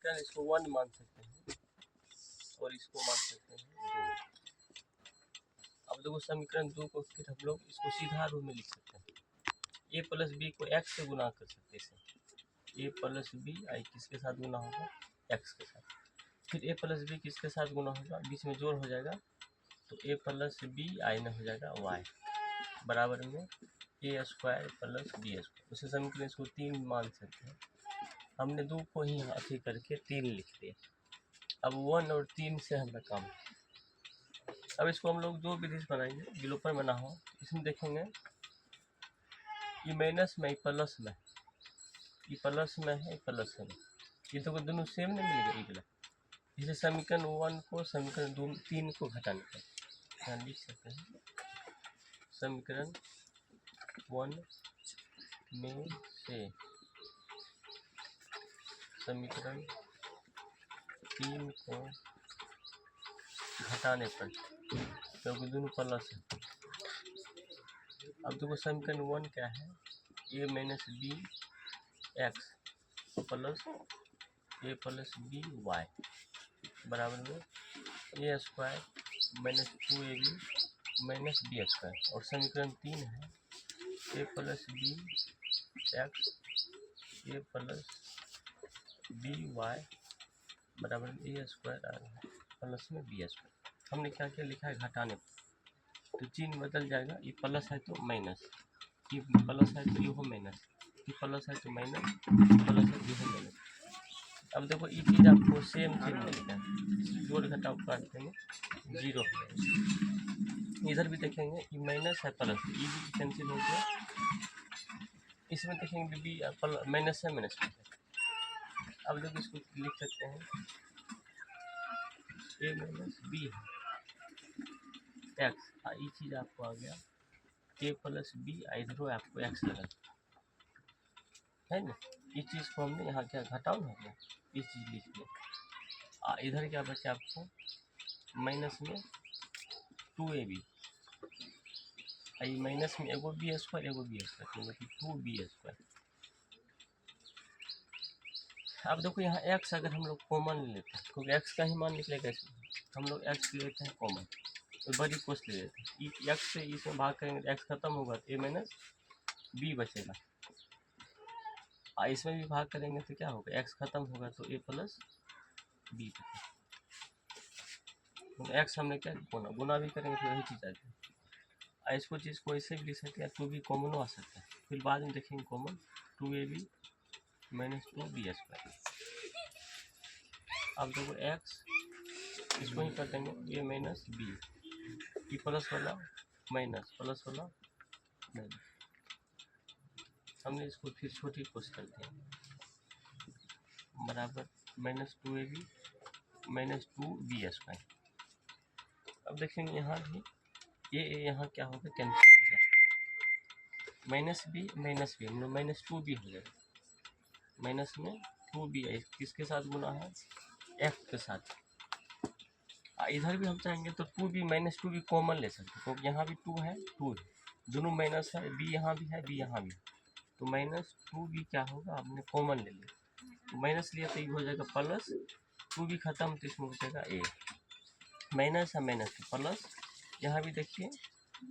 समीकरण इसको 1 मान सकते हैं और इसको मान सकते हैं 2। अब देखो समीकरण 2 को फिर हम लोग इसको सीधा रूप में लिख सकते हैं। ए प्लस बी को एक्स से गुना कर सकते हैं। ए प्लस बी आई किसके साथ गुना होगा, एक्स के साथ। फिर ए प्लस बी किसके साथ गुना होगा, बीच में जोड़ हो जाएगा, तो ए प्लस बी आई में हो जाएगा वाई बराबर में A square plus B square. उसी समीकरण इसको 3 मान सकते हैं। हमने 2 को ही अथी करके 3 लिख दिया। अब 1 और 3 से हमारा काम है। अब इसको हम लोग 2 विधि से बनाएंगे, विलोपन में ना हो। इसमें देखेंगे ये माइनस में, प्लस में, ये प्लस में है, प्लस में, ये तो दोनों सेम नहीं मिलेगा एक। इसे समीकरण 1 को समीकरण 3 को घटाने पर यहाँ लिख सकते हैं। समीकरण 1 में से समीकरण 3 को घटाने पर, क्योंकि दोनों प्लस है। अब देखो समीकरण 1 क्या है, A minus B X plus A plus B Y बराबर में A square minus 2ab minus B square. और समीकरण 3 है A plus B X A plus B Y बराबर में ए स्क्वायर आ रहा है प्लस में बी स्क्वायर। हमने क्या क्या लिखा है, घटाने पर, तो चिन्ह बदल जाएगा। ये प्लस है तो माइनस, ये प्लस है तो ये हो माइनस, ये प्लस है तो माइनस, प्लस है तो ये हो माइनस। अब देखो ये चीज़ आपको सेम चिन्ह मिलेगा, जोड़ घटाव काट देंगे 0। इधर भी देखेंगे ये माइनस है प्लस, ये भी कैंसिल हो गया। इसमें देखेंगे बी माइनस है माइनस है। अब देखो इसको लिख सकते हैं ए माइनस बी है एक्स, ये चीज़ आपको आ गया ए प्लस बी, इधर आपको एक्स लगा है ना। इस चीज़ को हमने यहाँ क्या घटाओ हो गया, इस चीज़ लिख दिया। इधर क्या बचा आपको माइनस में 2ab, आई माइनस में एगो बी स्क्वायर एगो बी स्क्वायर, मतलब 2b स्क्वायर। अब देखो यहाँ x अगर हम लोग कॉमन ले लेते हैं, क्योंकि x का ही मान निकलेगा इसमें, हम लोग x ले लेते हैं कॉमन, तो बड़ी कोस्ट ले लेते हैं। x से इसमें भाग करेंगे, x खत्म होगा तो a माइनस बी बचेगा। इसमें भी भाग करेंगे तो क्या होगा, x खत्म होगा तो a प्लस बी बचेगा। x हमने क्या गुना भी करेंगे तो वही चीज़ आ जाएगी। इसको चीज़ को ऐसे भी लिख सकते हैं, 2b कॉमन आ सकता है, फिर बाद में देखेंगे common 2ab minus 2b square. अब देखो x इसको ही कर देंगे a माइनस बी, ये प्लस वाला माइनस, प्लस वाला माइनस। हमने इसको फिर छोटी कोस कर दिया बराबर minus 2ab minus 2b square. अब देखेंगे यहाँ भी ये यहाँ क्या होगा, कैंसिल हो गया, माइनस बी हम लोग माइनस 2b हो जाएगा, माइनस में 2b किसके साथ गुना है, f के साथ। इधर भी हम चाहेंगे तो 2b माइनस 2b कॉमन ले सकते हैं, क्योंकि यहाँ भी 2 है, 2 है, दोनों माइनस है, b यहाँ भी है, b यहाँ भी है, तो माइनस 2b क्या होगा, आपने कॉमन ले लिया, तो माइनस लिया तो ये हो जाएगा प्लस, 2b खत्म तो इसमें बचेगा a, माइनस है माइनस प्लस, यहाँ भी देखिए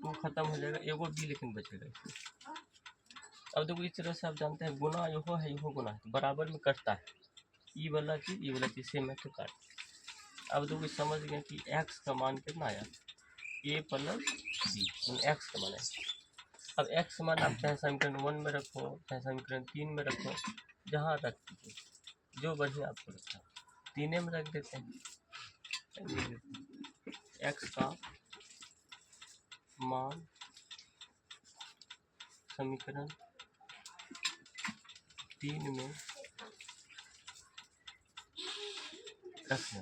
2 खत्म हो जाएगा, एगो b लेकिन बचेगा इसमें। अब देखो इस तरह से आप जानते हैं गुना यो है यो गुना है, तो बराबर में कटता है, ये वाला चीज़ सेम है तो काट। अब देखो समझ गए कि x का मान कितना आया, a प्लस बी, x का मान है। अब x मान आप चाहे समीकरण 1 में रखो, चाहे समीकरण 3 में रखो, जहाँ रख दीजिए, जो बढ़िया आपको लगता है, 3 में रख देते हैं। x का मान समीकरण 3 में रखना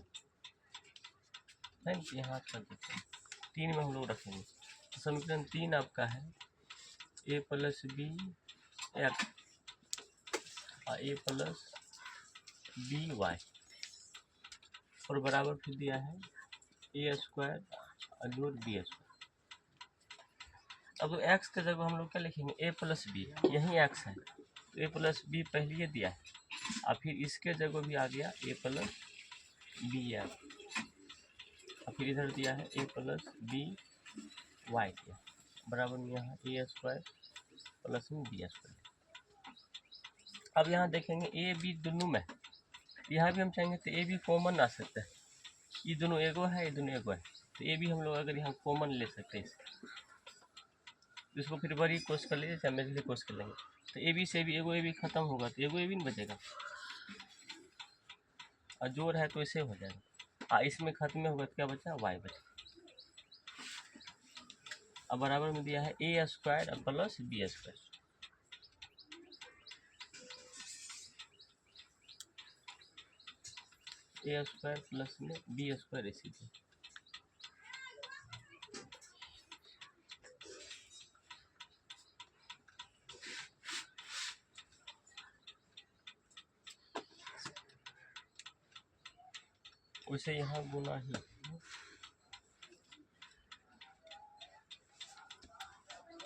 है, यहाँ कर देते हैं, 3 में हम लोग रखेंगे। तो समीकरण 3 आपका है a plus B X a plus B Y, और बराबर फिर दिया है ए स्क्वायर जोड़ बी स्क्वायर। अब तो x के जगह हम लोग क्या लिखेंगे, a प्लस बी, यही x है, तो a प्लस बी पहले दिया है, और फिर इसके जगह भी आ गया ए प्लस बी आर, और फिर इधर दिया है ए प्लस बी वाई दिया, बराबर में यहाँ ए स्क्वायर प्लस में बी स्क्वायर। अब यहाँ देखेंगे ए बी दोनों में, यहाँ भी हम चाहेंगे तो ए बी कॉमन आ सकता है, ये दोनों एगो है, ये दोनों एगो है, तो ए भी हम लोग अगर यहाँ कॉमन ले सकते हैं इसको फिर बड़ी कोशिश कर लीजिए, चाहे मेरे कोशिश कर लेंगे, तो ए बी से भी एगो ए बी खत्म होगा तो एगो ए बी नहीं बचेगा, और जोड़ है तो ऐसे हो जाएगा, इसमें खत्म होगा तो क्या बचा वाई बचा। अब बराबर में दिया है A square plus B square, A square plus में बी स्क्वायर इसी थे। वैसे यहाँ गुना ही,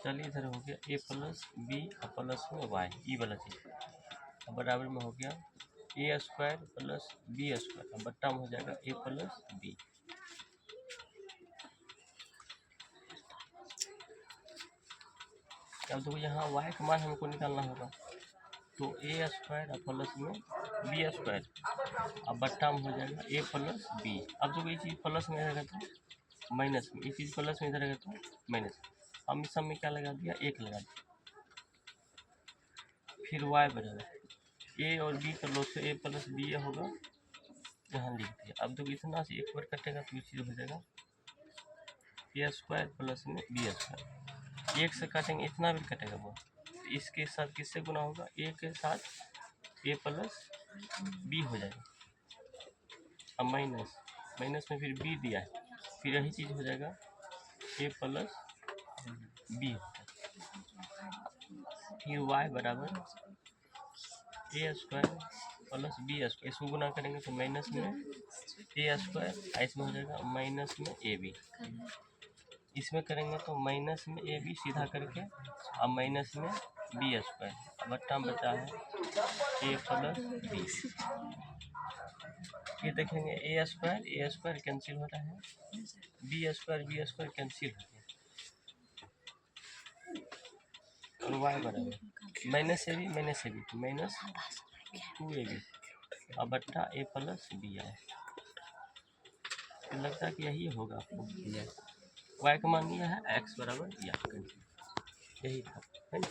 चलिए इधर हो गया ए प्लस बी प्लस में वाई, ई वाला चीज, बराबर में हो गया ए स्क्वायर प्लस बी स्क्वायर, बट्टा में हो जाएगा ए प्लस बी। अब देखो यहाँ y का मान हमको निकालना होगा, तो ए स्क्वायर प्लस में बी स्क्वायर, अब बट्टा में हो जाएगा ए प्लस बी। अब देखो ये चीज़ प्लस में रहेगा तो माइनस में, ये चीज़ प्लस में इधर रहेगा तो माइनस, हम इस सब में क्या लगा दिया, एक लगा दिया, फिर y बराबर ए और बी का लॉस ए प्लस बी होगा, यहाँ लिख दिया। अब देखो इतना से एक बार कटेगा तो ये चीज़ हो जाएगा ए स्क्वायर प्लस में बी स्क्वायर, एक से काटेंगे इतना भी कटेगा वो, तो इसके साथ किससे गुना होगा, ए के साथ ए प्लस बी हो जाएगा, अब माइनस माइनस में फिर बी दिया है, फिर यही चीज़ हो जाएगा ए प्लस बी, फिर वाई बराबर ए स्क्वायर प्लस बी स्क्वायर, इसको गुना करेंगे तो माइनस में ए स्क्वायर, इसमें हो जाएगा माइनस में ए बी, इसमें करेंगे तो माइनस में ए बी सीधा करके, अब माइनस में बी स्क्वायर, बट्टा में बचा है ए प्लस बी। ये देखेंगे ए स्क्वायर कैंसिल हो रहा है, बी स्क्वायर कैंसिल हो गया, और वाई बराबर माइनस ए बी तो माइनस 2ab, अब बट्टा ए प्लस बी आए, लगता है कि यही होगा आपको, वाई का मान लिया है एक्स बराबर या, यही था है ना।